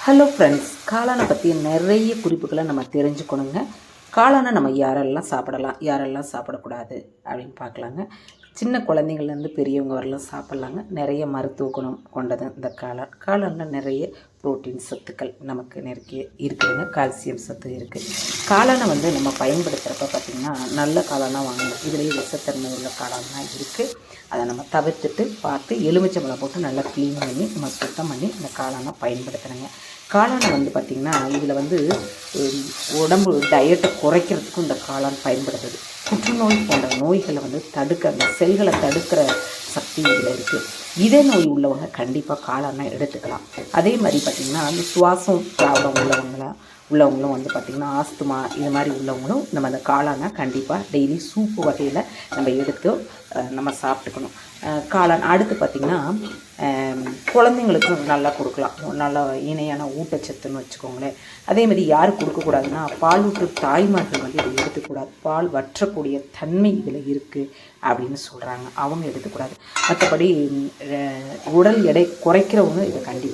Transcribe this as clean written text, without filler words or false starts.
Hello friends, காளானை பற்றி நிறைய குறிப்புகளை நம்ம தெரிஞ்சுக்கணுங்க. காளானை நம்ம யாரெல்லாம் சாப்பிடலாம், யாரெல்லாம் சாப்பிடக்கூடாது அப்படின்னு பார்க்கலாங்க. சின்ன குழந்தைங்கள்லேருந்து பெரியவங்க வரலாம் சாப்பிட்லாங்க. நிறைய மருத்துவ குணம் கொண்டது இந்த காளான். காளானில் நிறைய புரோட்டீன் சத்துக்கள் நமக்கு நிறைய இருக்குதுங்க. கால்சியம் சத்து இருக்குது. காளானை நம்ம பயன்படுத்துகிறப்ப பார்த்திங்கன்னா நல்ல காளானாக வாங்கணும். இதுலேயே விஷத்தன்மை உள்ள காளான்லாம் இருக்குது. அதை நம்ம தவிர்த்துட்டு பார்த்து எலுமிச்சம்பழம் போட்டு நல்லா க்ளீன் பண்ணி நம்ம சுத்தம் பண்ணி இந்த காளானை பயன்படுத்துகிறேங்க. காளானை பார்த்திங்கன்னா இதில் உடம்பு டயட்டை குறைக்கிறதுக்கும் இந்த காளான் பயன்படுத்துது. புற்றுநோய் போன்ற நோய்களை தடுக்க, அந்த செல்களை தடுக்கிற சக்தி இதில் இருக்குது. இதே நோய் உள்ளவங்க கண்டிப்பாக காளானை எடுத்துக்கலாம். அதே மாதிரி பார்த்திங்கன்னா அந்த சுவாசம் ப்ராப்ளம் உள்ளவங்களும் பார்த்திங்கன்னா ஆஸ்துமா இது மாதிரி உள்ளவங்களும் நம்ம அந்த காளானை கண்டிப்பாக டெய்லி சூப்பு வகையில் நம்ம எடுத்து நம்ம சாப்பிட்டுக்கணும். காளான் அடுத்து பார்த்திங்கன்னா குழந்தைங்களுக்கும் நல்லா கொடுக்கலாம். நல்லா இணையான ஊட்டச்சத்துன்னு வச்சுக்கோங்களேன். அதேமாதிரி யார் கொடுக்கக்கூடாதுன்னா பாலூற்று தாய்மார்கள் இதை எடுத்துக்கூடாது. பால் வற்றக்கூடிய தன்மை இதில் இருக்குது அப்படின்னு சொல்கிறாங்க. அவங்க எடுத்துக்கூடாது. மற்றபடி உடல் எடை குறைக்கிறவங்க இதை கண்டிப்பாக